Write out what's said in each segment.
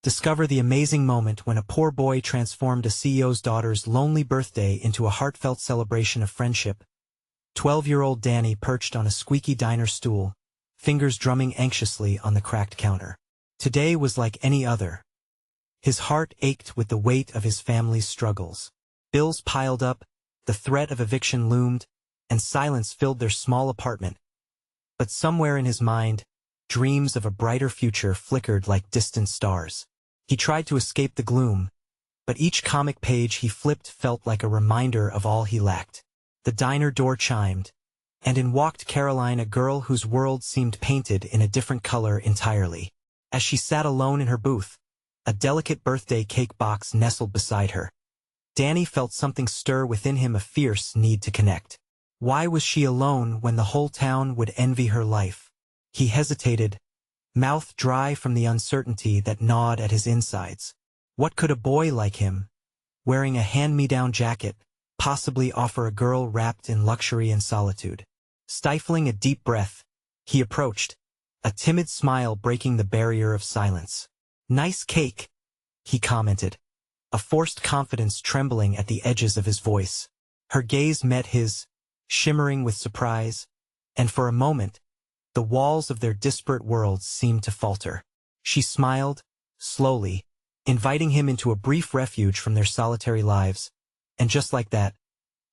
Discover the amazing moment when a poor boy transformed a CEO's daughter's lonely birthday into a heartfelt celebration of friendship. 12-year-old Danny perched on a squeaky diner stool, fingers drumming anxiously on the cracked counter. Today was like any other. His heart ached with the weight of his family's struggles. Bills piled up, the threat of eviction loomed, and silence filled their small apartment. But somewhere in his mind, dreams of a brighter future flickered like distant stars. He tried to escape the gloom, but each comic page he flipped felt like a reminder of all he lacked. The diner door chimed, and in walked Caroline, a girl whose world seemed painted in a different color entirely. As she sat alone in her booth, a delicate birthday cake box nestled beside her. Danny felt something stir within him, a fierce need to connect. Why was she alone when the whole town would envy her life? He hesitated, mouth dry from the uncertainty that gnawed at his insides. What could a boy like him, wearing a hand-me-down jacket, possibly offer a girl wrapped in luxury and solitude? Stifling a deep breath, he approached, a timid smile breaking the barrier of silence. "Nice cake," he commented, a forced confidence trembling at the edges of his voice. Her gaze met his, shimmering with surprise, and for a moment, the walls of their disparate worlds seemed to falter. She smiled, slowly, inviting him into a brief refuge from their solitary lives, and just like that,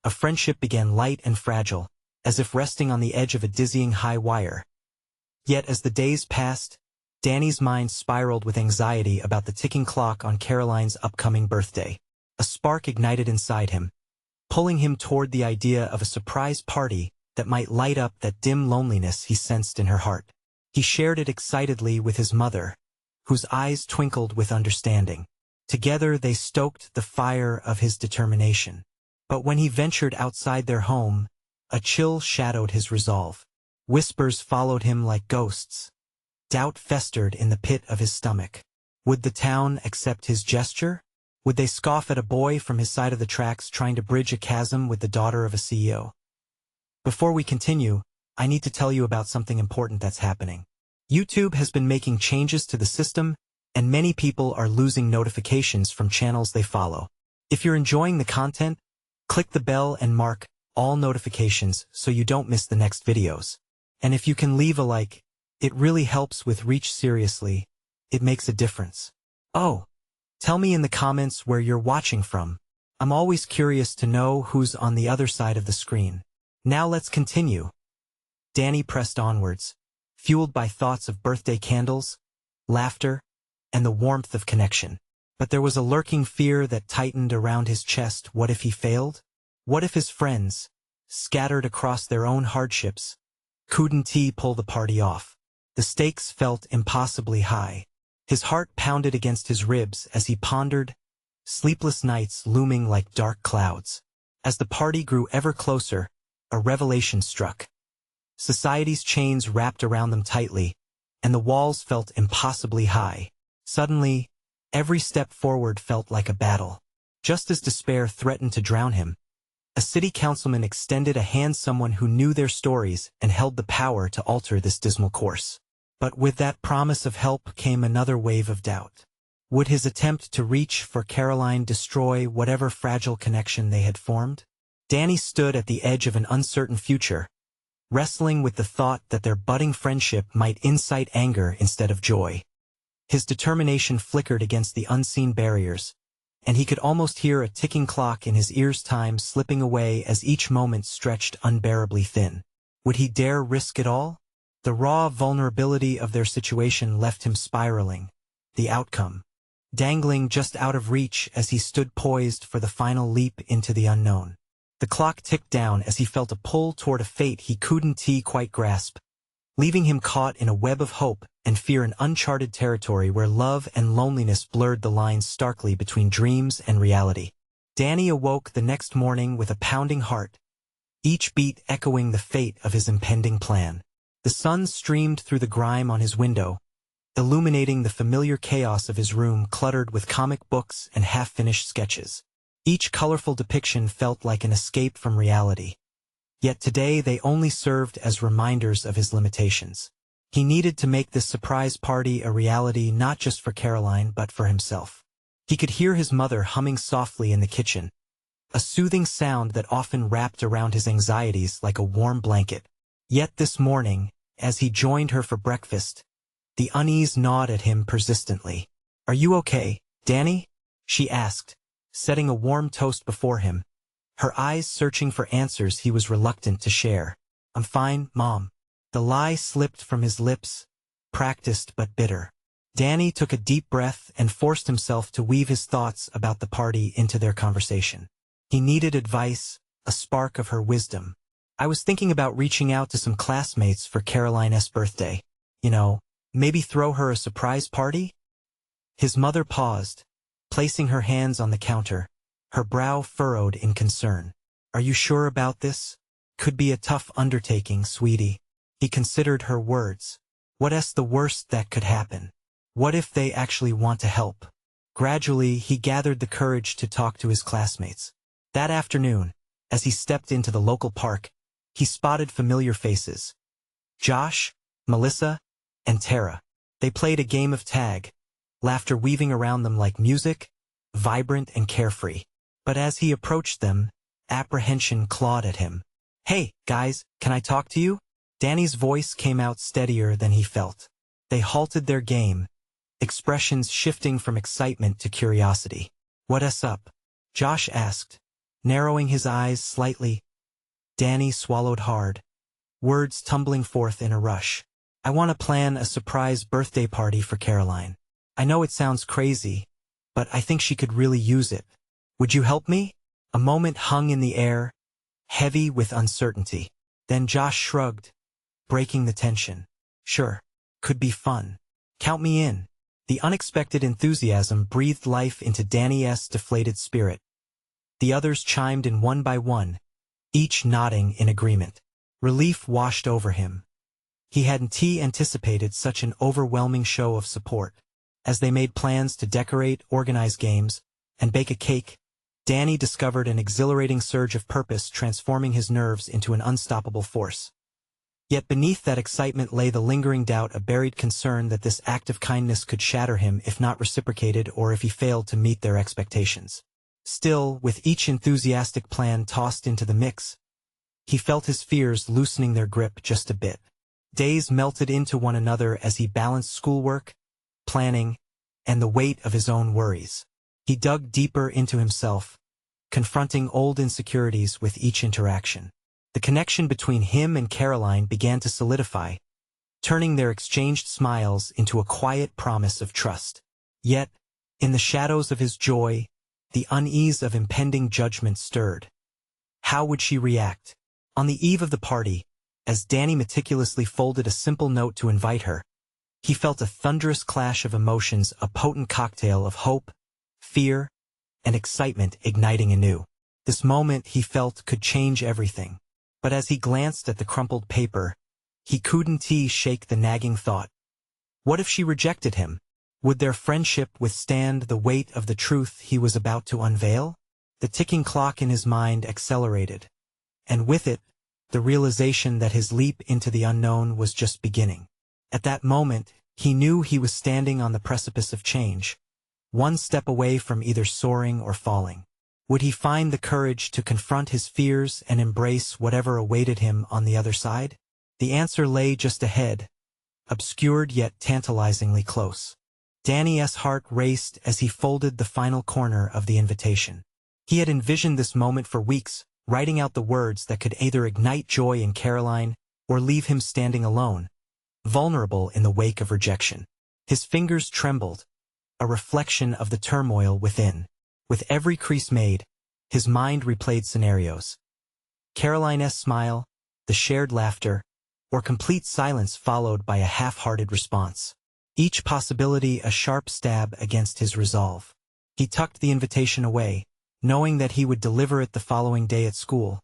a friendship began, light and fragile, as if resting on the edge of a dizzying high wire. Yet as the days passed, Danny's mind spiraled with anxiety about the ticking clock on Caroline's upcoming birthday. A spark ignited inside him, pulling him toward the idea of a surprise party that might light up that dim loneliness he sensed in her heart. He shared it excitedly with his mother, whose eyes twinkled with understanding. Together they stoked the fire of his determination. But when he ventured outside their home, a chill shadowed his resolve. Whispers followed him like ghosts. Doubt festered in the pit of his stomach. Would the town accept his gesture? Would they scoff at a boy from his side of the tracks trying to bridge a chasm with the daughter of a CEO? Before we continue, I need to tell you about something important that's happening. YouTube has been making changes to the system, and many people are losing notifications from channels they follow. If you're enjoying the content, click the bell and mark all notifications so you don't miss the next videos. And if you can leave a like, it really helps with reach. Seriously, it makes a difference. Oh, tell me in the comments where you're watching from. I'm always curious to know who's on the other side of the screen. Now let's continue. Danny pressed onwards, fueled by thoughts of birthday candles, laughter, and the warmth of connection. But there was a lurking fear that tightened around his chest. What if he failed? What if his friends, scattered across their own hardships, couldn't pull the party off? The stakes felt impossibly high. His heart pounded against his ribs as he pondered, sleepless nights looming like dark clouds. As the party grew ever closer, a revelation struck. Society's chains wrapped around them tightly, and the walls felt impossibly high. Suddenly, every step forward felt like a battle. Just as despair threatened to drown him, a city councilman extended a hand, someone who knew their stories and held the power to alter this dismal course. But with that promise of help came another wave of doubt. Would his attempt to reach for Caroline destroy whatever fragile connection they had formed? Danny stood at the edge of an uncertain future, wrestling with the thought that their budding friendship might incite anger instead of joy. His determination flickered against the unseen barriers, and he could almost hear a ticking clock in his ears, time slipping away as each moment stretched unbearably thin. Would he dare risk it all? The raw vulnerability of their situation left him spiraling, the outcome dangling just out of reach as he stood poised for the final leap into the unknown. The clock ticked down as he felt a pull toward a fate he couldn't quite grasp, leaving him caught in a web of hope and fear, in uncharted territory where love and loneliness blurred the lines starkly between dreams and reality. Danny awoke the next morning with a pounding heart, each beat echoing the fate of his impending plan. The sun streamed through the grime on his window, illuminating the familiar chaos of his room cluttered with comic books and half-finished sketches. Each colorful depiction felt like an escape from reality. Yet today they only served as reminders of his limitations. He needed to make this surprise party a reality not just for Caroline but for himself. He could hear his mother humming softly in the kitchen, a soothing sound that often wrapped around his anxieties like a warm blanket. Yet this morning, as he joined her for breakfast, the unease gnawed at him persistently. "Are you okay, Danny?" she asked, setting a warm toast before him, her eyes searching for answers he was reluctant to share. "I'm fine, Mom." The lie slipped from his lips, practiced but bitter. Danny took a deep breath and forced himself to weave his thoughts about the party into their conversation. He needed advice, a spark of her wisdom. "I was thinking about reaching out to some classmates for Caroline's birthday. Maybe throw her a surprise party?" His mother paused, placing her hands on the counter, her brow furrowed in concern. "Are you sure about this? Could be a tough undertaking, sweetie." He considered her words. What's the worst that could happen? What if they actually want to help? Gradually, he gathered the courage to talk to his classmates. That afternoon, as he stepped into the local park, he spotted familiar faces. Josh, Melissa, and Tara. They played a game of tag, laughter weaving around them like music, vibrant and carefree. But as he approached them, apprehension clawed at him. "Hey, guys, can I talk to you?" Danny's voice came out steadier than he felt. They halted their game, expressions shifting from excitement to curiosity. "What's up?" Josh asked, narrowing his eyes slightly. Danny swallowed hard, words tumbling forth in a rush. "I want to plan a surprise birthday party for Caroline. I know it sounds crazy, but I think she could really use it. Would you help me?" A moment hung in the air, heavy with uncertainty. Then Josh shrugged, breaking the tension. "Sure, could be fun. Count me in." The unexpected enthusiasm breathed life into Danny's deflated spirit. The others chimed in one by one, each nodding in agreement. Relief washed over him. He hadn't anticipated such an overwhelming show of support. As they made plans to decorate, organize games, and bake a cake, Danny discovered an exhilarating surge of purpose transforming his nerves into an unstoppable force. Yet beneath that excitement lay the lingering doubt, a buried concern that this act of kindness could shatter him if not reciprocated or if he failed to meet their expectations. Still, with each enthusiastic plan tossed into the mix, he felt his fears loosening their grip just a bit. Days melted into one another as he balanced schoolwork, planning, and the weight of his own worries. He dug deeper into himself, confronting old insecurities with each interaction. The connection between him and Caroline began to solidify, turning their exchanged smiles into a quiet promise of trust. Yet, in the shadows of his joy, the unease of impending judgment stirred. How would she react? On the eve of the party, as Danny meticulously folded a simple note to invite her, he felt a thunderous clash of emotions, a potent cocktail of hope, fear, and excitement igniting anew. This moment, he felt, could change everything. But as he glanced at the crumpled paper, he couldn't shake the nagging thought. What if she rejected him? Would their friendship withstand the weight of the truth he was about to unveil? The ticking clock in his mind accelerated, and with it, the realization that his leap into the unknown was just beginning. At that moment, he knew he was standing on the precipice of change, one step away from either soaring or falling. Would he find the courage to confront his fears and embrace whatever awaited him on the other side? The answer lay just ahead, obscured yet tantalizingly close. Danny's heart raced as he folded the final corner of the invitation. He had envisioned this moment for weeks, writing out the words that could either ignite joy in Caroline or leave him standing alone, vulnerable in the wake of rejection. His fingers trembled, a reflection of the turmoil within. With every crease made, his mind replayed scenarios. Caroline's smile, the shared laughter, or complete silence followed by a half-hearted response. Each possibility a sharp stab against his resolve. He tucked the invitation away, knowing that he would deliver it the following day at school,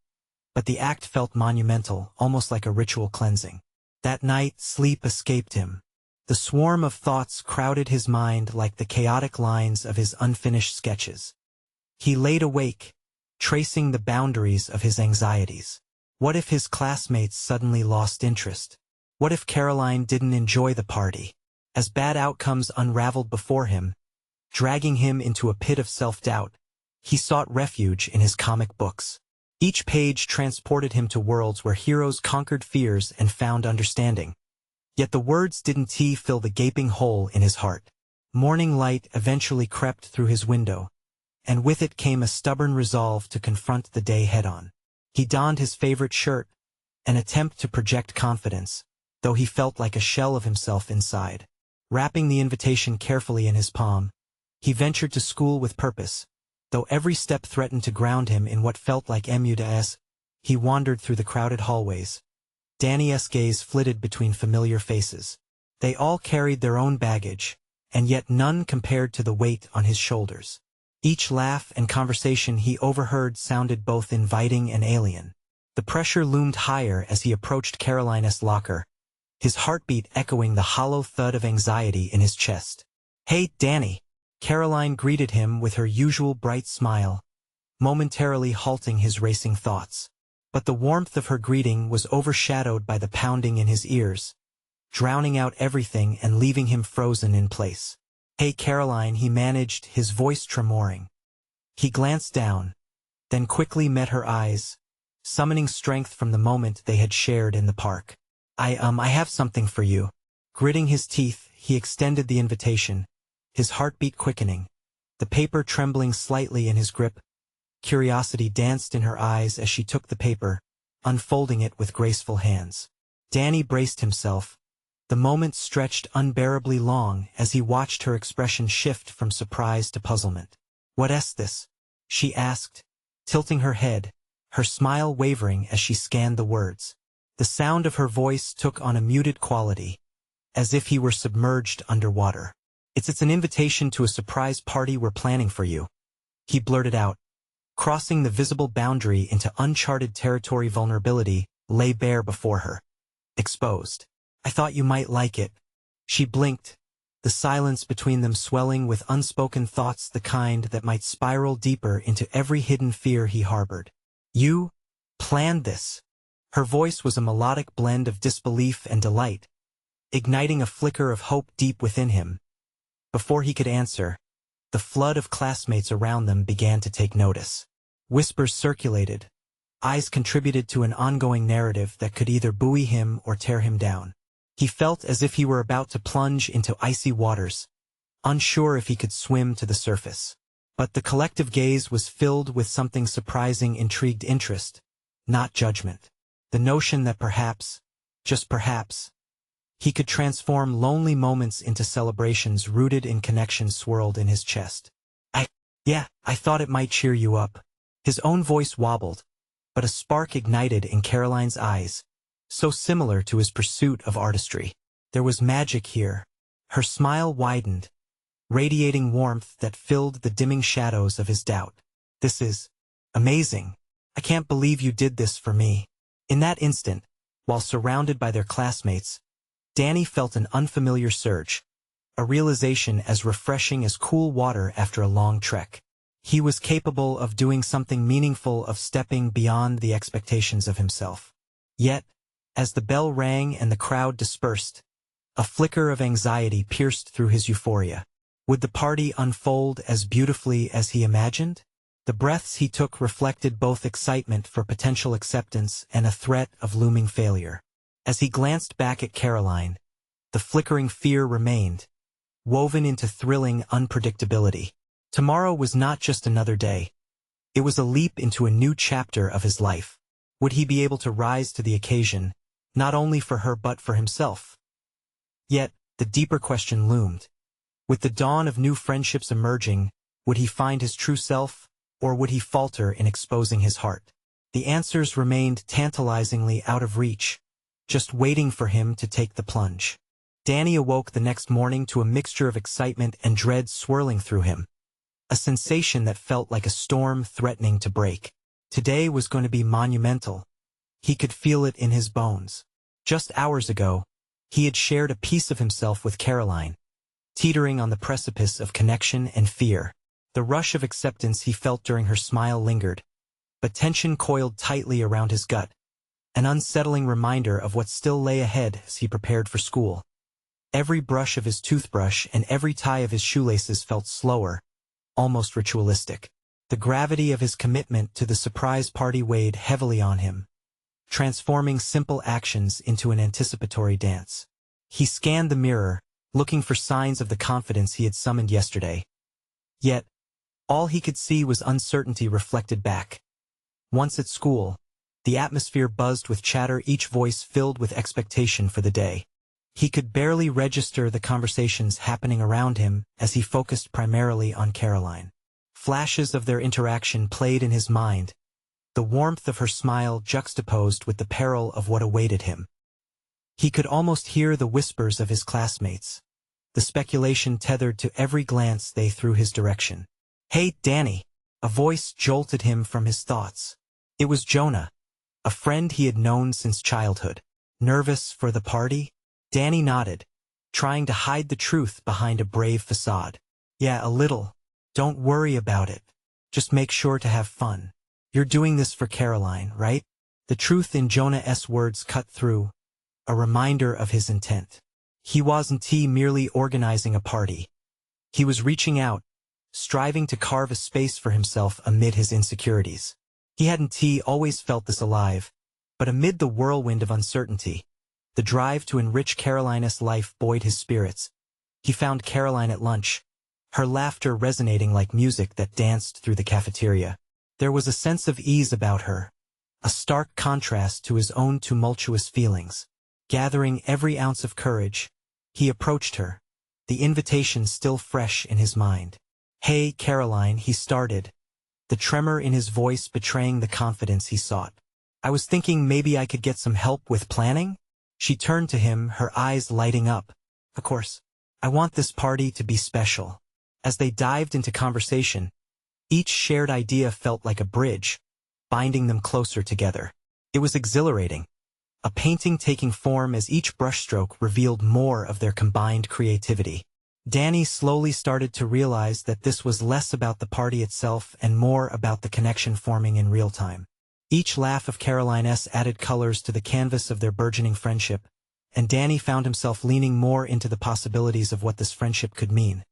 but the act felt monumental, almost like a ritual cleansing. That night, sleep escaped him. The swarm of thoughts crowded his mind like the chaotic lines of his unfinished sketches. He laid awake, tracing the boundaries of his anxieties. What if his classmates suddenly lost interest? What if Caroline didn't enjoy the party? As bad outcomes unraveled before him, dragging him into a pit of self-doubt, he sought refuge in his comic books. Each page transported him to worlds where heroes conquered fears and found understanding. Yet the words didn't fill the gaping hole in his heart. Morning light eventually crept through his window, and with it came a stubborn resolve to confront the day head-on. He donned his favorite shirt, an attempt to project confidence, though he felt like a shell of himself inside. Wrapping the invitation carefully in his palm, he ventured to school with purpose. Though every step threatened to ground him in what felt like amidst, he wandered through the crowded hallways. Danny's gaze flitted between familiar faces. They all carried their own baggage, and yet none compared to the weight on his shoulders. Each laugh and conversation he overheard sounded both inviting and alien. The pressure loomed higher as he approached Caroline's locker, his heartbeat echoing the hollow thud of anxiety in his chest. "Hey, Danny!" Caroline greeted him with her usual bright smile, momentarily halting his racing thoughts. But the warmth of her greeting was overshadowed by the pounding in his ears, drowning out everything and leaving him frozen in place. "Hey, Caroline," he managed, his voice tremoring. He glanced down, then quickly met her eyes, summoning strength from the moment they had shared in the park. I have something for you." Gritting his teeth, he extended the invitation, his heartbeat quickening, the paper trembling slightly in his grip. Curiosity danced in her eyes as she took the paper, unfolding it with graceful hands. Danny braced himself. The moment stretched unbearably long as he watched her expression shift from surprise to puzzlement. "What's this?" she asked, tilting her head, her smile wavering as she scanned the words. The sound of her voice took on a muted quality, as if he were submerged underwater. It's an invitation to a surprise party we're planning for you," he blurted out. Crossing the visible boundary into uncharted territory, vulnerability lay bare before her. Exposed. "I thought you might like it." She blinked, the silence between them swelling with unspoken thoughts, the kind that might spiral deeper into every hidden fear he harbored. "You planned this?" Her voice was a melodic blend of disbelief and delight, igniting a flicker of hope deep within him. Before he could answer, the flood of classmates around them began to take notice. Whispers circulated. Eyes contributed to an ongoing narrative that could either buoy him or tear him down. He felt as if he were about to plunge into icy waters, unsure if he could swim to the surface. But the collective gaze was filled with something surprising, intrigued interest, not judgment. The notion that perhaps, just perhaps, he could transform lonely moments into celebrations rooted in connection swirled in his chest. I thought it might cheer you up." His own voice wobbled, but a spark ignited in Caroline's eyes, so similar to his pursuit of artistry. There was magic here. Her smile widened, radiating warmth that filled the dimming shadows of his doubt. "This is amazing. I can't believe you did this for me." In that instant, while surrounded by their classmates, Danny felt an unfamiliar surge, a realization as refreshing as cool water after a long trek. He was capable of doing something meaningful, of stepping beyond the expectations of himself. Yet, as the bell rang and the crowd dispersed, a flicker of anxiety pierced through his euphoria. Would the party unfold as beautifully as he imagined? The breaths he took reflected both excitement for potential acceptance and a threat of looming failure. As he glanced back at Caroline, the flickering fear remained, woven into thrilling unpredictability. Tomorrow was not just another day. It was a leap into a new chapter of his life. Would he be able to rise to the occasion, not only for her but for himself? Yet, the deeper question loomed. With the dawn of new friendships emerging, would he find his true self, or would he falter in exposing his heart? The answers remained tantalizingly out of reach, just waiting for him to take the plunge. Danny awoke the next morning to a mixture of excitement and dread swirling through him, a sensation that felt like a storm threatening to break. Today was going to be monumental. He could feel it in his bones. Just hours ago, he had shared a piece of himself with Caroline, teetering on the precipice of connection and fear. The rush of acceptance he felt during her smile lingered, but tension coiled tightly around his gut, an unsettling reminder of what still lay ahead as he prepared for school. Every brush of his toothbrush and every tie of his shoelaces felt slower, almost ritualistic. The gravity of his commitment to the surprise party weighed heavily on him, transforming simple actions into an anticipatory dance. He scanned the mirror, looking for signs of the confidence he had summoned yesterday. Yet, all he could see was uncertainty reflected back. Once at school, the atmosphere buzzed with chatter, each voice filled with expectation for the day. He could barely register the conversations happening around him as he focused primarily on Caroline. Flashes of their interaction played in his mind, the warmth of her smile juxtaposed with the peril of what awaited him. He could almost hear the whispers of his classmates, the speculation tethered to every glance they threw his direction. "Hey, Danny!" A voice jolted him from his thoughts. It was Jonah, a friend he had known since childhood. Nervous for the party? Danny nodded, trying to hide the truth behind a brave facade. "Yeah, a little. Don't worry about it. Just make sure to have fun. You're doing this for Caroline, right?" The truth in Jonah's words cut through, a reminder of his intent. He wasn't merely organizing a party. He was reaching out, striving to carve a space for himself amid his insecurities. He hadn't always felt this alive, but amid the whirlwind of uncertainty, the drive to enrich Caroline's life buoyed his spirits. He found Caroline at lunch, her laughter resonating like music that danced through the cafeteria. There was a sense of ease about her, a stark contrast to his own tumultuous feelings. Gathering every ounce of courage, he approached her, the invitation still fresh in his mind. "Hey, Caroline," he started, the tremor in his voice betraying the confidence he sought. "I was thinking maybe I could get some help with planning?" She turned to him, her eyes lighting up. "Of course. I want this party to be special." As they dived into conversation, each shared idea felt like a bridge, binding them closer together. It was exhilarating, a painting taking form as each brushstroke revealed more of their combined creativity. Danny slowly started to realize that this was less about the party itself and more about the connection forming in real time. Each laugh of Caroline's added colors to the canvas of their burgeoning friendship, and Danny found himself leaning more into the possibilities of what this friendship could mean.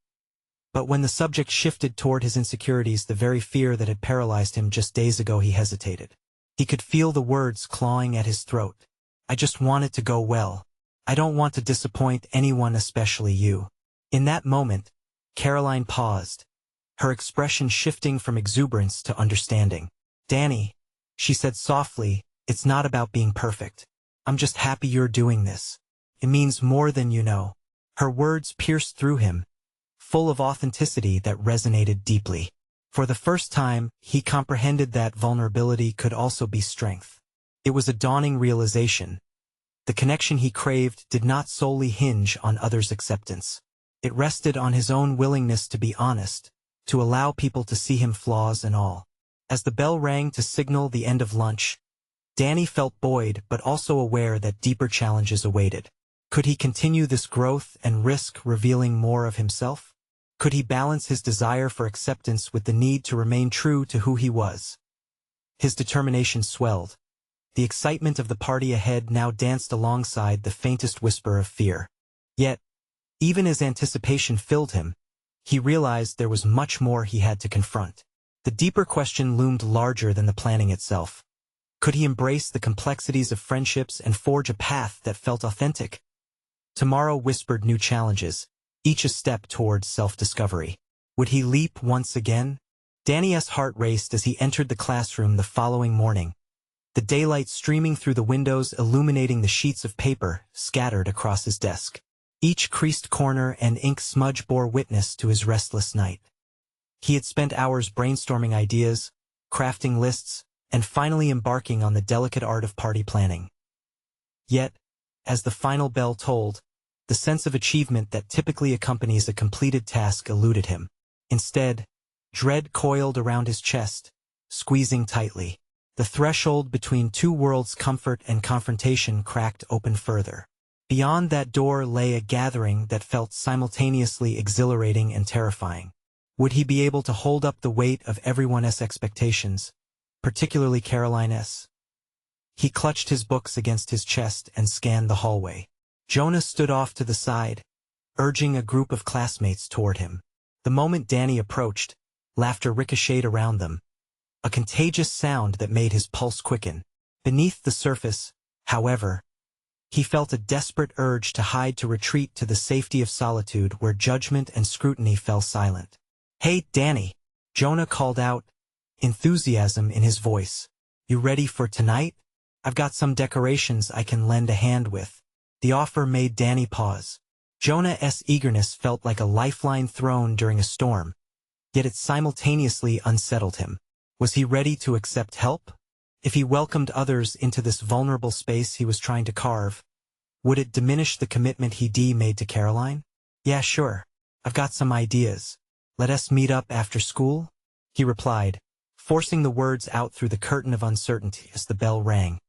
But when the subject shifted toward his insecurities, the very fear that had paralyzed him just days ago, he hesitated. He could feel the words clawing at his throat. "I just want it to go well. I don't want to disappoint anyone, especially you." In that moment, Caroline paused, her expression shifting from exuberance to understanding. "Danny," she said softly, "it's not about being perfect. I'm just happy you're doing this. It means more than you know." Her words pierced through him, full of authenticity that resonated deeply. For the first time, he comprehended that vulnerability could also be strength. It was a dawning realization. The connection he craved did not solely hinge on others' acceptance. It rested on his own willingness to be honest, to allow people to see him, flaws and all. As the bell rang to signal the end of lunch, Danny felt buoyed but also aware that deeper challenges awaited. Could he continue this growth and risk revealing more of himself? Could he balance his desire for acceptance with the need to remain true to who he was? His determination swelled. The excitement of the party ahead now danced alongside the faintest whisper of fear. Yet, even as anticipation filled him, he realized there was much more he had to confront. The deeper question loomed larger than the planning itself. Could he embrace the complexities of friendships and forge a path that felt authentic? Tomorrow whispered new challenges, each a step towards self-discovery. Would he leap once again? Danny's heart raced as he entered the classroom the following morning, the daylight streaming through the windows illuminating the sheets of paper scattered across his desk. Each creased corner and ink smudge bore witness to his restless night. He had spent hours brainstorming ideas, crafting lists, and finally embarking on the delicate art of party planning. Yet, as the final bell tolled, the sense of achievement that typically accompanies a completed task eluded him. Instead, dread coiled around his chest, squeezing tightly. The threshold between two worlds, comfort and confrontation, cracked open further. Beyond that door lay a gathering that felt simultaneously exhilarating and terrifying. Would he be able to hold up the weight of everyone's expectations, particularly Caroline's? He clutched his books against his chest and scanned the hallway. Jonah stood off to the side, urging a group of classmates toward him. The moment Danny approached, laughter ricocheted around them, a contagious sound that made his pulse quicken. Beneath the surface, however, he felt a desperate urge to retreat to the safety of solitude where judgment and scrutiny fell silent. "Hey, Danny," Jonah called out, enthusiasm in his voice. "You ready for tonight? I've got some decorations I can lend a hand with." The offer made Danny pause. Jonah's eagerness felt like a lifeline thrown during a storm, yet it simultaneously unsettled him. Was he ready to accept help? If he welcomed others into this vulnerable space he was trying to carve, would it diminish the commitment he made to Caroline? "Yeah, sure. I've got some ideas. Let us meet up after school?" he replied, forcing the words out through the curtain of uncertainty as the bell rang.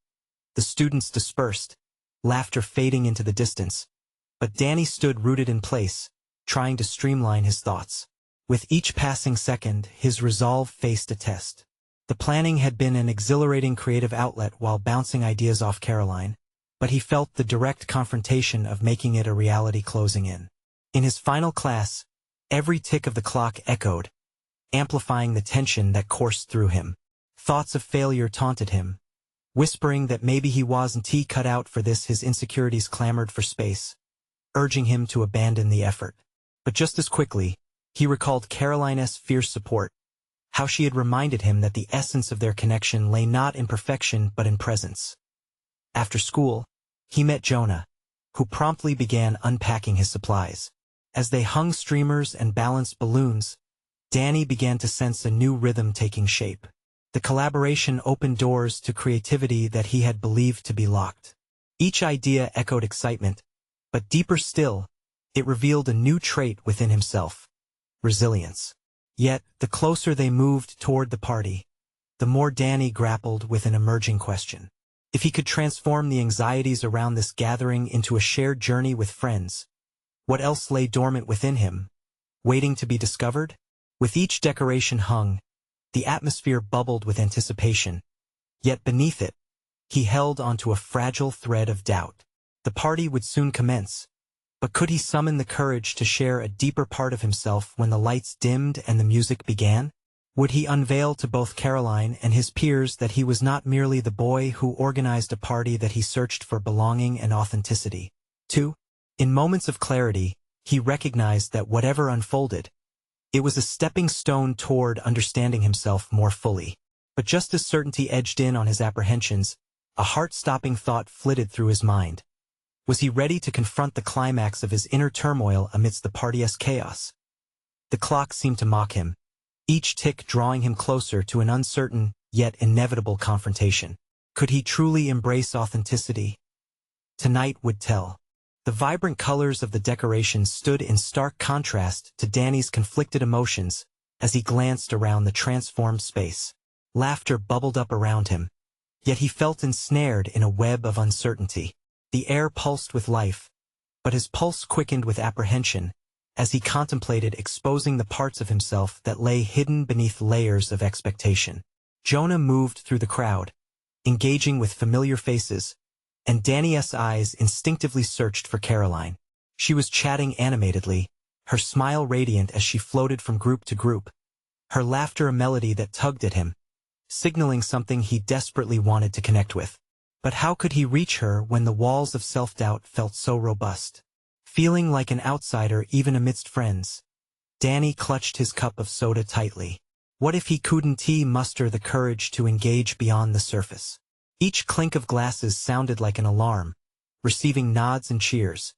The students dispersed, laughter fading into the distance, but Danny stood rooted in place, trying to streamline his thoughts. With each passing second, his resolve faced a test. The planning had been an exhilarating creative outlet while bouncing ideas off Caroline, but he felt the direct confrontation of making it a reality closing in. In his final class, every tick of the clock echoed, amplifying the tension that coursed through him. Thoughts of failure taunted him, whispering that maybe he wasn't cut out for this. His insecurities clamored for space, urging him to abandon the effort. But just as quickly, he recalled Caroline's fierce support, how she had reminded him that the essence of their connection lay not in perfection but in presence. After school, he met Jonah, who promptly began unpacking his supplies. As they hung streamers and balanced balloons, Danny began to sense a new rhythm taking shape. The collaboration opened doors to creativity that he had believed to be locked. Each idea echoed excitement, but deeper still, it revealed a new trait within himself: resilience. Yet, the closer they moved toward the party, the more Danny grappled with an emerging question. If he could transform the anxieties around this gathering into a shared journey with friends, what else lay dormant within him, waiting to be discovered? With each decoration hung, the atmosphere bubbled with anticipation, yet beneath it, he held onto a fragile thread of doubt. The party would soon commence, but could he summon the courage to share a deeper part of himself when the lights dimmed and the music began? Would he unveil to both Caroline and his peers that he was not merely the boy who organized a party, that he searched for belonging and authenticity? 2. In moments of clarity, he recognized that whatever unfolded, it was a stepping stone toward understanding himself more fully. But just as certainty edged in on his apprehensions, a heart-stopping thought flitted through his mind. Was he ready to confront the climax of his inner turmoil amidst the party's chaos? The clock seemed to mock him, each tick drawing him closer to an uncertain, yet inevitable confrontation. Could he truly embrace authenticity? Tonight would tell. The vibrant colors of the decorations stood in stark contrast to Danny's conflicted emotions as he glanced around the transformed space. Laughter bubbled up around him, yet he felt ensnared in a web of uncertainty. The air pulsed with life, but his pulse quickened with apprehension as he contemplated exposing the parts of himself that lay hidden beneath layers of expectation. Jonah moved through the crowd, engaging with familiar faces, and Danny's eyes instinctively searched for Caroline. She was chatting animatedly, her smile radiant as she floated from group to group, her laughter a melody that tugged at him, signaling something he desperately wanted to connect with. But how could he reach her when the walls of self-doubt felt so robust? Feeling like an outsider even amidst friends, Danny clutched his cup of soda tightly. What if he couldn't muster the courage to engage beyond the surface? Each clink of glasses sounded like an alarm, receiving nods and cheers,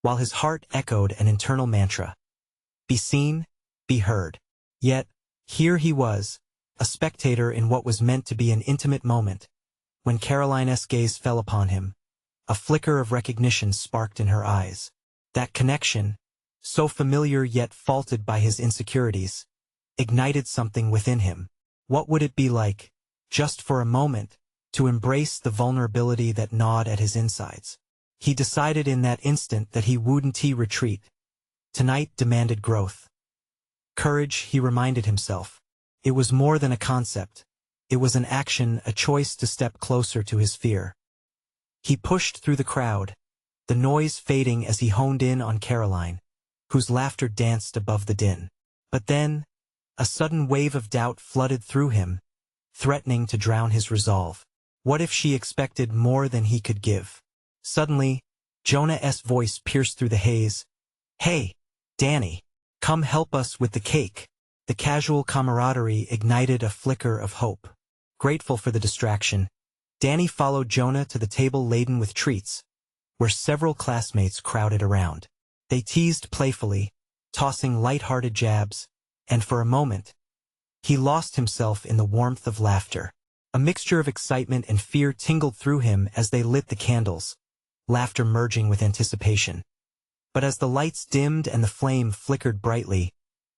while his heart echoed an internal mantra: be seen, be heard. Yet, here he was, a spectator in what was meant to be an intimate moment. When Caroline's gaze fell upon him, a flicker of recognition sparked in her eyes. That connection, so familiar yet faulted by his insecurities, ignited something within him. What would it be like, just for a moment, to embrace the vulnerability that gnawed at his insides? He decided in that instant that he wouldn't retreat. Tonight demanded growth. Courage, he reminded himself. It was more than a concept. It was an action, a choice to step closer to his fear. He pushed through the crowd, the noise fading as he honed in on Caroline, whose laughter danced above the din. But then, a sudden wave of doubt flooded through him, threatening to drown his resolve. What if she expected more than he could give? Suddenly, Jonah's voice pierced through the haze. "Hey, Danny, come help us with the cake." The casual camaraderie ignited a flicker of hope. Grateful for the distraction, Danny followed Jonah to the table laden with treats, where several classmates crowded around. They teased playfully, tossing light-hearted jabs, and for a moment, he lost himself in the warmth of laughter. A mixture of excitement and fear tingled through him as they lit the candles, laughter merging with anticipation. But as the lights dimmed and the flame flickered brightly,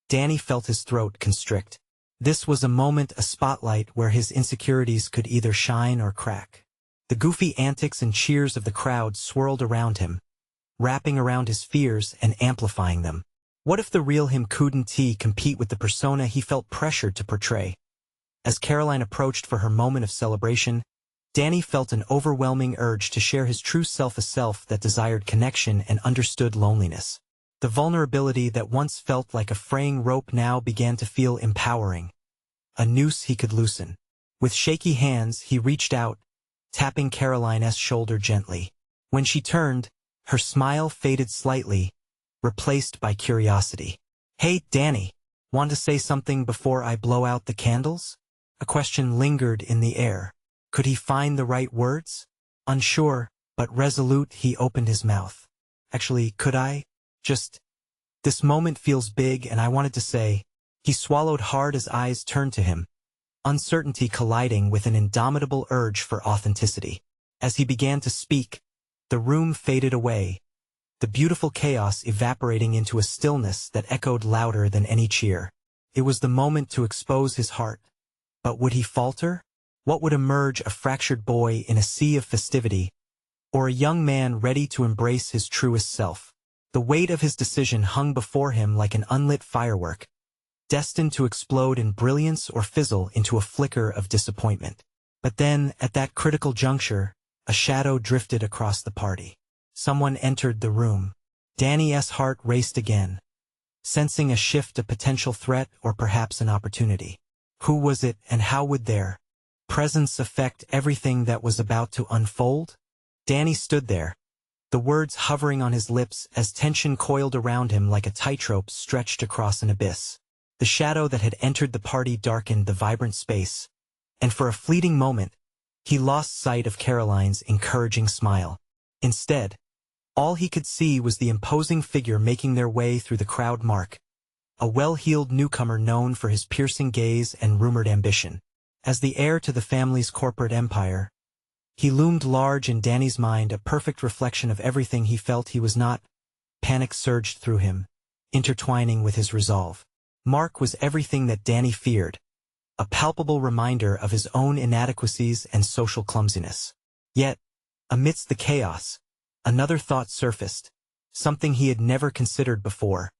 Danny felt his throat constrict. This was a moment, a spotlight where his insecurities could either shine or crack. The goofy antics and cheers of the crowd swirled around him, wrapping around his fears and amplifying them. What if the real him couldn't compete with the persona he felt pressured to portray? As Caroline approached for her moment of celebration, Danny felt an overwhelming urge to share his true self, a self that desired connection and understood loneliness. The vulnerability that once felt like a fraying rope now began to feel empowering, a noose he could loosen. With shaky hands, he reached out, tapping Caroline's shoulder gently. When she turned, her smile faded slightly, replaced by curiosity. "Hey, Danny, want to say something before I blow out the candles?" A question lingered in the air. Could he find the right words? Unsure, but resolute, he opened his mouth. "Actually, could I? This moment feels big and I wanted to say." He swallowed hard as eyes turned to him, uncertainty colliding with an indomitable urge for authenticity. As he began to speak, the room faded away, the beautiful chaos evaporating into a stillness that echoed louder than any cheer. It was the moment to expose his heart. But would he falter? What would emerge, a fractured boy in a sea of festivity, or a young man ready to embrace his truest self? The weight of his decision hung before him like an unlit firework, destined to explode in brilliance or fizzle into a flicker of disappointment. But then, at that critical juncture, a shadow drifted across the party. Someone entered the room. Danny's heart raced again, sensing a shift, a potential threat, or perhaps an opportunity. Who was it, and how would their presence affect everything that was about to unfold? Danny stood there, the words hovering on his lips as tension coiled around him like a tightrope stretched across an abyss. The shadow that had entered the party darkened the vibrant space, and for a fleeting moment, he lost sight of Caroline's encouraging smile. Instead, all he could see was the imposing figure making their way through the crowd. Mark, a well-heeled newcomer known for his piercing gaze and rumored ambition. As the heir to the family's corporate empire, he loomed large in Danny's mind, a perfect reflection of everything he felt he was not. Panic surged through him, intertwining with his resolve. Mark was everything that Danny feared, a palpable reminder of his own inadequacies and social clumsiness. Yet, amidst the chaos, another thought surfaced, something he had never considered before.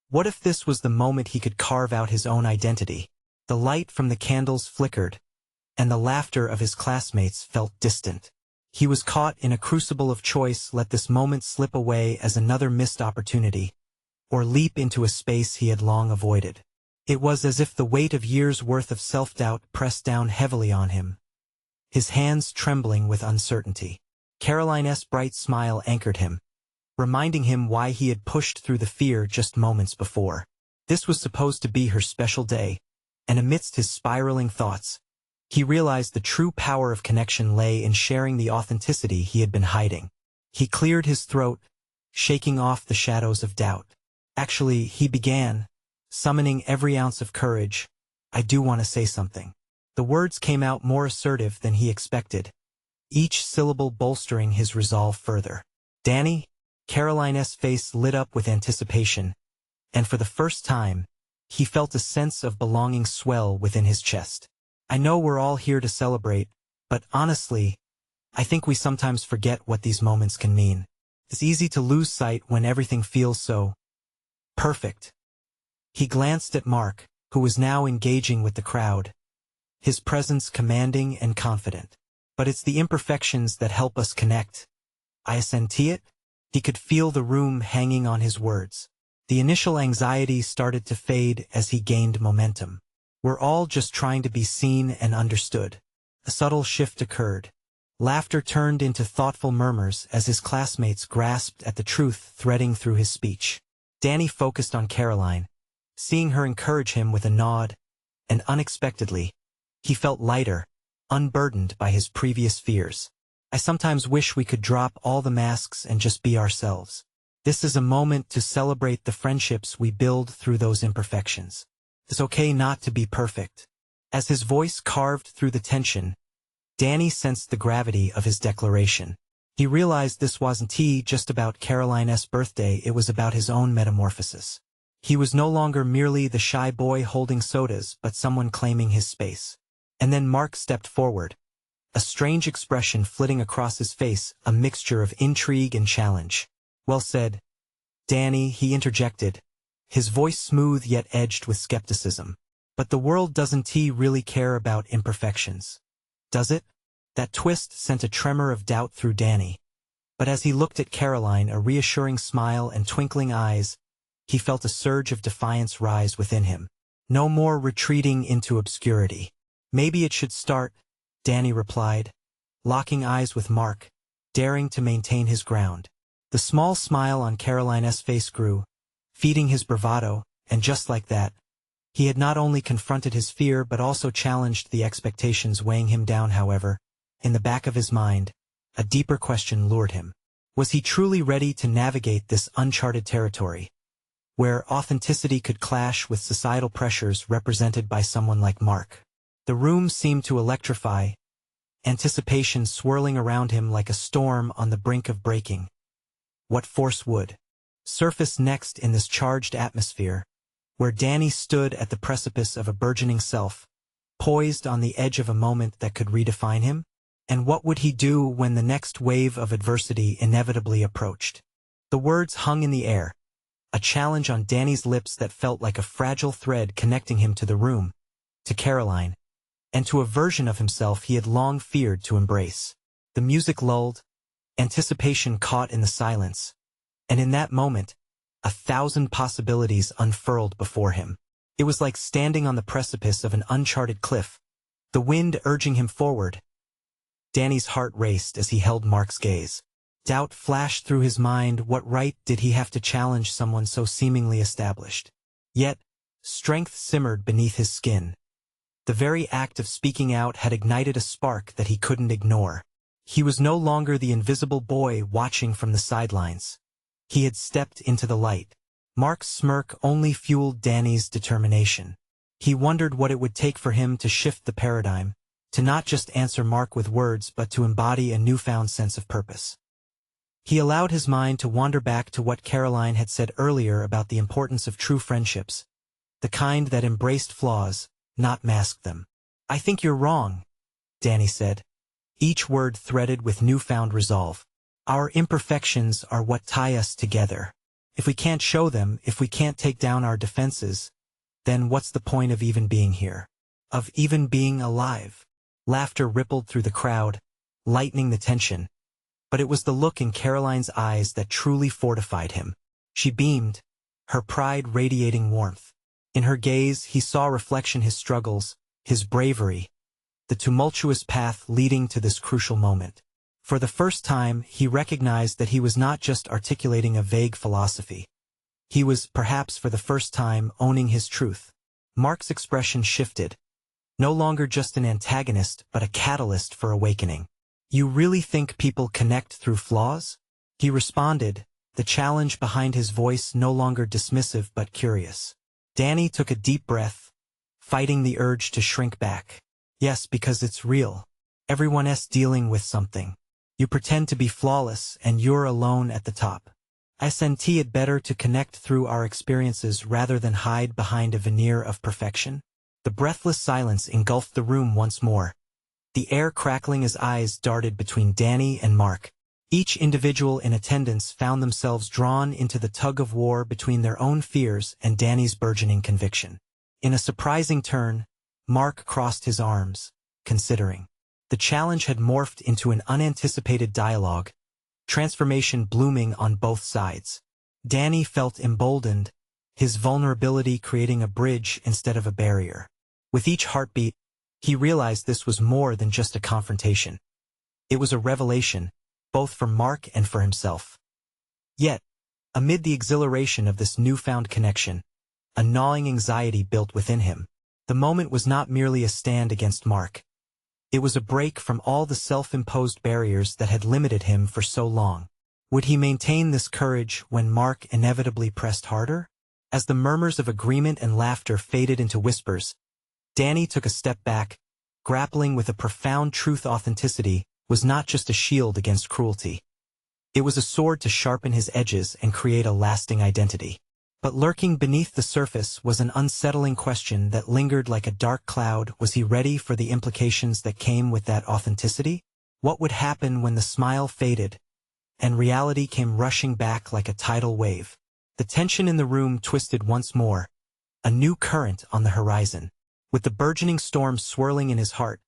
What if this was the moment he could carve out his own identity? The light from the candles flickered, and the laughter of his classmates felt distant. He was caught in a crucible of choice: let this moment slip away as another missed opportunity, or leap into a space he had long avoided. It was as if the weight of years' worth of self-doubt pressed down heavily on him, his hands trembling with uncertainty. Caroline's bright smile anchored him, reminding him why he had pushed through the fear just moments before. This was supposed to be her special day, and amidst his spiraling thoughts, he realized the true power of connection lay in sharing the authenticity he had been hiding. He cleared his throat, shaking off the shadows of doubt. Actually, he began, summoning every ounce of courage. "I do want to say something." The words came out more assertive than he expected, each syllable bolstering his resolve further. "Danny?" Caroline's face lit up with anticipation, and for the first time, he felt a sense of belonging swell within his chest. "I know we're all here to celebrate, but honestly, I think we sometimes forget what these moments can mean. It's easy to lose sight when everything feels so perfect." He glanced at Mark, who was now engaging with the crowd, his presence commanding and confident. But it's the imperfections that help us connect. I senti it? He could feel the room hanging on his words. The initial anxiety started to fade as he gained momentum. We're all just trying to be seen and understood. A subtle shift occurred. Laughter turned into thoughtful murmurs as his classmates grasped at the truth threading through his speech. Danny focused on Caroline, seeing her encourage him with a nod, and unexpectedly, he felt lighter, unburdened by his previous fears. I sometimes wish we could drop all the masks and just be ourselves. This is a moment to celebrate the friendships we build through those imperfections. It's okay not to be perfect. As his voice carved through the tension, Danny sensed the gravity of his declaration. He realized this wasn't just about Caroline's birthday, it was about his own metamorphosis. He was no longer merely the shy boy holding sodas, but someone claiming his space. And then Mark stepped forward, a strange expression flitting across his face, a mixture of intrigue and challenge. Well said, Danny, he interjected, his voice smooth yet edged with skepticism. But the world doesn't really care about imperfections, does it? That twist sent a tremor of doubt through Danny. But as he looked at Caroline, a reassuring smile and twinkling eyes, he felt a surge of defiance rise within him. No more retreating into obscurity. Maybe it should start, Danny replied, locking eyes with Mark, daring to maintain his ground. The small smile on Caroline's face grew, feeding his bravado, and just like that, he had not only confronted his fear but also challenged the expectations weighing him down. However, in the back of his mind, a deeper question lured him. Was he truly ready to navigate this uncharted territory, where authenticity could clash with societal pressures represented by someone like Mark? The room seemed to electrify, anticipation swirling around him like a storm on the brink of breaking. What force would surface next in this charged atmosphere, where Danny stood at the precipice of a burgeoning self, poised on the edge of a moment that could redefine him? And what would he do when the next wave of adversity inevitably approached? The words hung in the air, a challenge on Danny's lips that felt like a fragile thread connecting him to the room, to Caroline, and to a version of himself he had long feared to embrace. The music lulled, anticipation caught in the silence, and in that moment, 1,000 possibilities unfurled before him. It was like standing on the precipice of an uncharted cliff, the wind urging him forward. Danny's heart raced as he held Mark's gaze. Doubt flashed through his mind. What right did he have to challenge someone so seemingly established? Yet, strength simmered beneath his skin. The very act of speaking out had ignited a spark that he couldn't ignore. He was no longer the invisible boy watching from the sidelines. He had stepped into the light. Mark's smirk only fueled Danny's determination. He wondered what it would take for him to shift the paradigm, to not just answer Mark with words but to embody a newfound sense of purpose. He allowed his mind to wander back to what Caroline had said earlier about the importance of true friendships, the kind that embraced flaws, not masked them. I think you're wrong, Danny said, each word threaded with newfound resolve. Our imperfections are what tie us together. If we can't show them, if we can't take down our defenses, then what's the point of even being here? Of even being alive? Laughter rippled through the crowd, lightening the tension. But it was the look in Caroline's eyes that truly fortified him. She beamed, her pride radiating warmth. In her gaze he saw reflection, his struggles, his bravery, the tumultuous path leading to this crucial moment. For the first time, he recognized that he was not just articulating a vague philosophy. He was, perhaps for the first time, owning his truth. Mark's expression shifted. No longer just an antagonist, but a catalyst for awakening. You really think people connect through flaws? He responded, the challenge behind his voice no longer dismissive but curious. Danny took a deep breath, fighting the urge to shrink back. Yes, because it's real. Everyone's dealing with something. You pretend to be flawless, and you're alone at the top. I senti it better to connect through our experiences rather than hide behind a veneer of perfection. The breathless silence engulfed the room once more, the air crackling as eyes darted between Danny and Mark. Each individual in attendance found themselves drawn into the tug-of-war between their own fears and Danny's burgeoning conviction. In a surprising turn, Mark crossed his arms, considering. The challenge had morphed into an unanticipated dialogue, transformation blooming on both sides. Danny felt emboldened, his vulnerability creating a bridge instead of a barrier. With each heartbeat, he realized this was more than just a confrontation. It was a revelation, both for Mark and for himself. Yet, amid the exhilaration of this newfound connection, a gnawing anxiety built within him. The moment was not merely a stand against Mark. It was a break from all the self-imposed barriers that had limited him for so long. Would he maintain this courage when Mark inevitably pressed harder? As the murmurs of agreement and laughter faded into whispers, Danny took a step back, grappling with a profound truth. Authenticity was not just a shield against cruelty. It was a sword to sharpen his edges and create a lasting identity. But lurking beneath the surface was an unsettling question that lingered like a dark cloud. Was he ready for the implications that came with that authenticity? What would happen when the smile faded, and reality came rushing back like a tidal wave? The tension in the room twisted once more, a new current on the horizon. With the burgeoning storm swirling in his heart,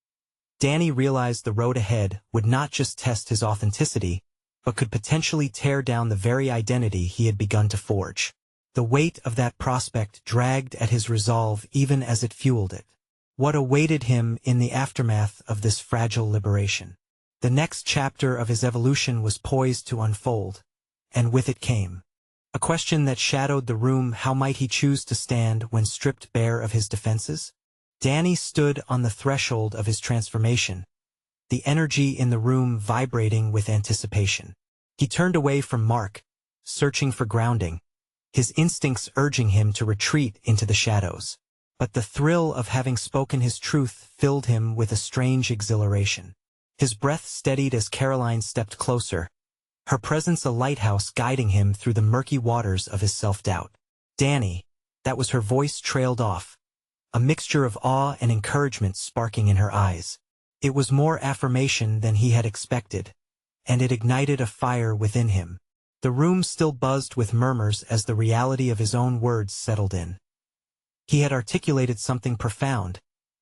Danny realized the road ahead would not just test his authenticity, but could potentially tear down the very identity he had begun to forge. The weight of that prospect dragged at his resolve even as it fueled it. What awaited him in the aftermath of this fragile liberation? The next chapter of his evolution was poised to unfold, and with it came a question that shadowed the room. How might he choose to stand when stripped bare of his defenses? Danny stood on the threshold of his transformation, the energy in the room vibrating with anticipation. He turned away from Mark, searching for grounding, his instincts urging him to retreat into the shadows. But the thrill of having spoken his truth filled him with a strange exhilaration. His breath steadied as Caroline stepped closer, her presence a lighthouse guiding him through the murky waters of his self-doubt. Danny, that was her voice, trailed off, a mixture of awe and encouragement sparking in her eyes. It was more affirmation than he had expected, and it ignited a fire within him. The room still buzzed with murmurs as the reality of his own words settled in. He had articulated something profound,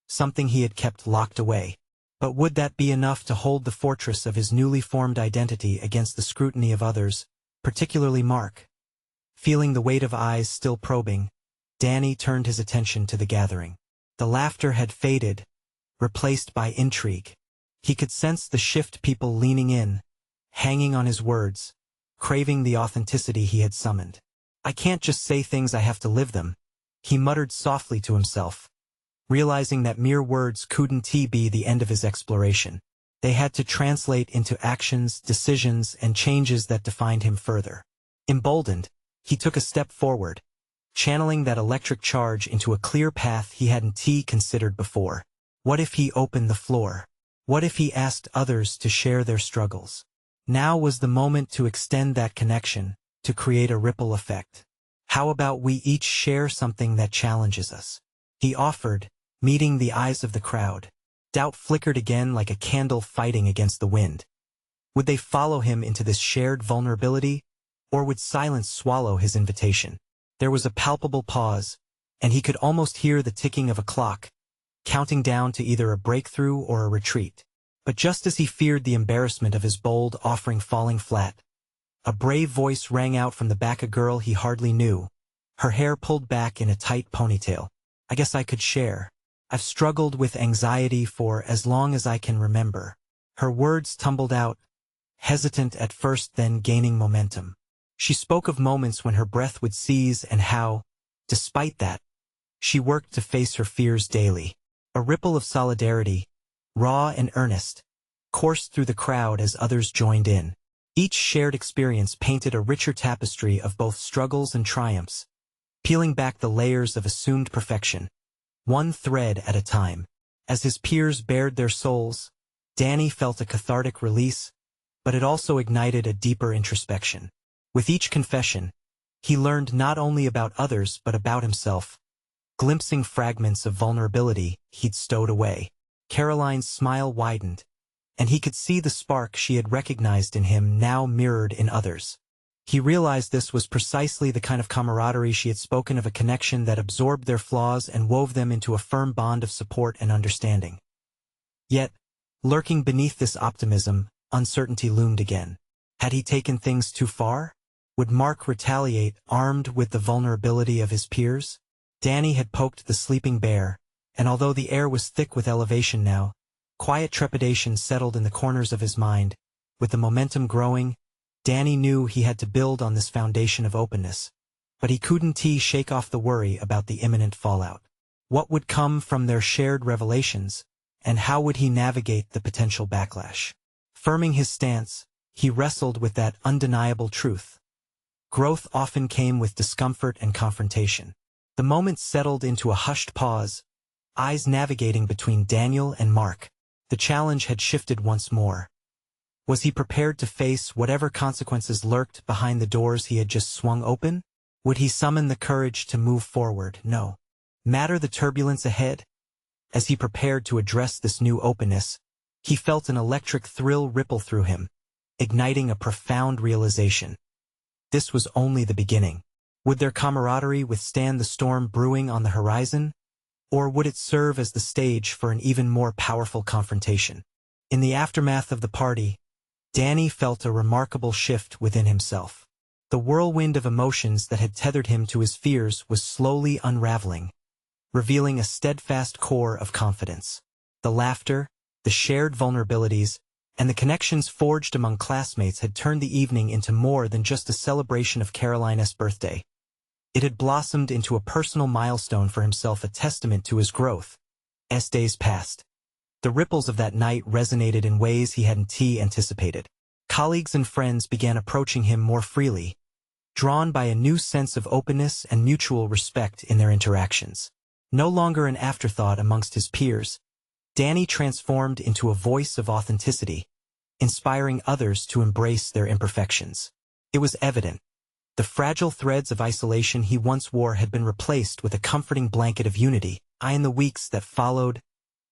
something he had kept locked away. But would that be enough to hold the fortress of his newly formed identity against the scrutiny of others, particularly Mark? Feeling the weight of eyes still probing, Danny turned his attention to the gathering. The laughter had faded, replaced by intrigue. He could sense the shift, people leaning in, hanging on his words, craving the authenticity he had summoned. I can't just say things, I have to live them, he muttered softly to himself, realizing that mere words couldn't be the end of his exploration. They had to translate into actions, decisions, and changes that defined him further. Emboldened, he took a step forward, channeling that electric charge into a clear path he hadn't considered before. What if he opened the floor? What if he asked others to share their struggles? Now was the moment to extend that connection, to create a ripple effect. How about we each share something that challenges us? He offered, meeting the eyes of the crowd. Doubt flickered again like a candle fighting against the wind. Would they follow him into this shared vulnerability, or would silence swallow his invitation? There was a palpable pause, and he could almost hear the ticking of a clock, counting down to either a breakthrough or a retreat. But just as he feared the embarrassment of his bold offering falling flat, a brave voice rang out from the back, a girl he hardly knew, her hair pulled back in a tight ponytail. I guess I could share. I've struggled with anxiety for as long as I can remember. Her words tumbled out, hesitant at first, then gaining momentum. She spoke of moments when her breath would seize and how, despite that, she worked to face her fears daily. A ripple of solidarity, raw and earnest, coursed through the crowd as others joined in. Each shared experience painted a richer tapestry of both struggles and triumphs, peeling back the layers of assumed perfection, one thread at a time. As his peers bared their souls, Danny felt a cathartic release, but it also ignited a deeper introspection. With each confession, he learned not only about others but about himself, glimpsing fragments of vulnerability he'd stowed away. Caroline's smile widened, and he could see the spark she had recognized in him now mirrored in others. He realized this was precisely the kind of camaraderie she had spoken of, a connection that absorbed their flaws and wove them into a firm bond of support and understanding. Yet, lurking beneath this optimism, uncertainty loomed again. Had he taken things too far? Would Mark retaliate, armed with the vulnerability of his peers? Danny had poked the sleeping bear, and although the air was thick with elevation now, quiet trepidation settled in the corners of his mind. With the momentum growing, Danny knew he had to build on this foundation of openness. But he couldn't shake off the worry about the imminent fallout. What would come from their shared revelations, and how would he navigate the potential backlash? Firming his stance, he wrestled with that undeniable truth. Growth often came with discomfort and confrontation. The moment settled into a hushed pause, eyes navigating between Daniel and Mark. The challenge had shifted once more. Was he prepared to face whatever consequences lurked behind the doors he had just swung open? Would he summon the courage to move forward? No matter the turbulence ahead? As he prepared to address this new openness, he felt an electric thrill ripple through him, igniting a profound realization. This was only the beginning. Would their camaraderie withstand the storm brewing on the horizon? Or would it serve as the stage for an even more powerful confrontation? In the aftermath of the party, Danny felt a remarkable shift within himself. The whirlwind of emotions that had tethered him to his fears was slowly unraveling, revealing a steadfast core of confidence. The laughter, the shared vulnerabilities, and the connections forged among classmates had turned the evening into more than just a celebration of Caroline's birthday. It had blossomed into a personal milestone for himself, a testament to his growth. As days passed, the ripples of that night resonated in ways he hadn't anticipated. Colleagues and friends began approaching him more freely, drawn by a new sense of openness and mutual respect in their interactions. No longer an afterthought amongst his peers, Danny transformed into a voice of authenticity, inspiring others to embrace their imperfections. It was evident. The fragile threads of isolation he once wore had been replaced with a comforting blanket of unity. In the weeks that followed,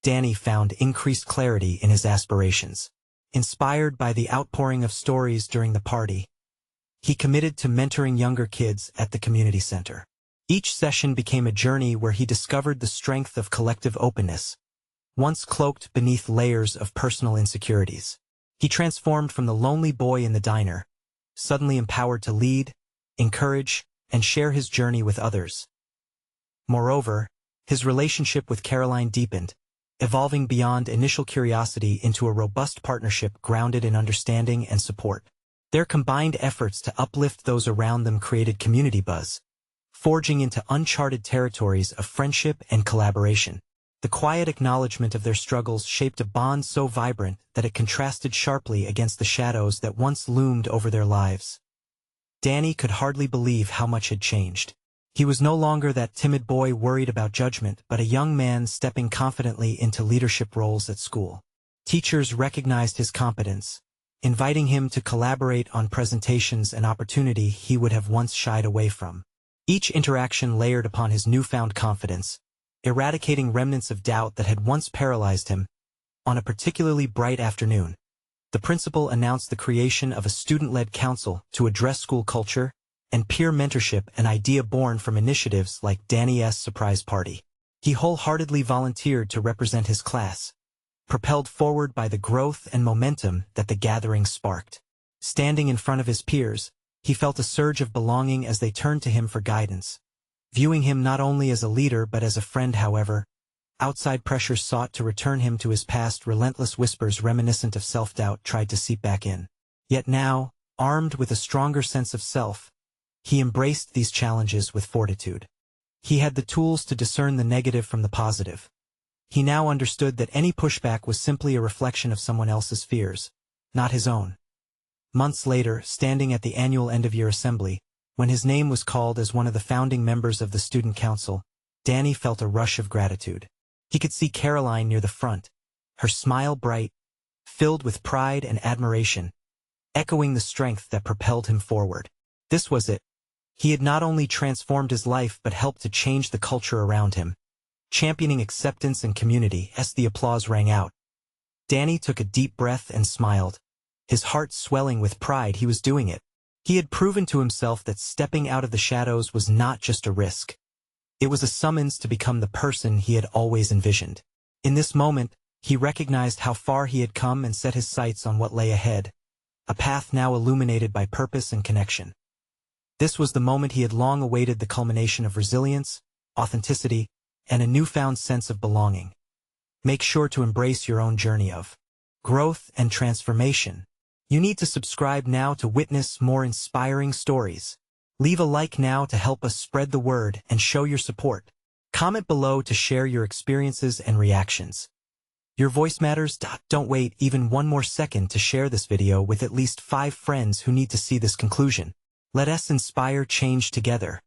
Danny found increased clarity in his aspirations. Inspired by the outpouring of stories during the party, he committed to mentoring younger kids at the community center. Each session became a journey where he discovered the strength of collective openness, once cloaked beneath layers of personal insecurities. He transformed from the lonely boy in the diner, suddenly empowered to lead, encourage, and share his journey with others. Moreover, his relationship with Caroline deepened, evolving beyond initial curiosity into a robust partnership grounded in understanding and support. Their combined efforts to uplift those around them created community buzz, forging into uncharted territories of friendship and collaboration. The quiet acknowledgement of their struggles shaped a bond so vibrant that it contrasted sharply against the shadows that once loomed over their lives. Danny could hardly believe how much had changed. He was no longer that timid boy worried about judgment, but a young man stepping confidently into leadership roles at school. Teachers recognized his competence, inviting him to collaborate on presentations, an opportunity he would have once shied away from. Each interaction layered upon his newfound confidence, eradicating remnants of doubt that had once paralyzed him. On a particularly bright afternoon, the principal announced the creation of a student-led council to address school culture and peer mentorship, an idea born from initiatives like Danny's surprise party. He wholeheartedly volunteered to represent his class, propelled forward by the growth and momentum that the gathering sparked. Standing in front of his peers, he felt a surge of belonging as they turned to him for guidance. Viewing him not only as a leader but as a friend. However, outside pressures sought to return him to his past. Relentless whispers reminiscent of self-doubt tried to seep back in. Yet now, armed with a stronger sense of self, he embraced these challenges with fortitude. He had the tools to discern the negative from the positive. He now understood that any pushback was simply a reflection of someone else's fears, not his own. Months later, standing at the annual end-of-year assembly, when his name was called as one of the founding members of the student council, Danny felt a rush of gratitude. He could see Caroline near the front, her smile bright, filled with pride and admiration, echoing the strength that propelled him forward. This was it. He had not only transformed his life but helped to change the culture around him, championing acceptance and community. As the applause rang out, Danny took a deep breath and smiled, his heart swelling with pride. He was doing it. He had proven to himself that stepping out of the shadows was not just a risk. It was a summons to become the person he had always envisioned. In this moment, he recognized how far he had come and set his sights on what lay ahead, a path now illuminated by purpose and connection. This was the moment he had long awaited, the culmination of resilience, authenticity, and a newfound sense of belonging. Make sure to embrace your own journey of growth and transformation. You need to subscribe now to witness more inspiring stories. Leave a like now to help us spread the word and show your support. Comment below to share your experiences and reactions. Your voice matters. Don't wait even one more second to share this video with at least 5 friends who need to see this conclusion. Let us inspire change together.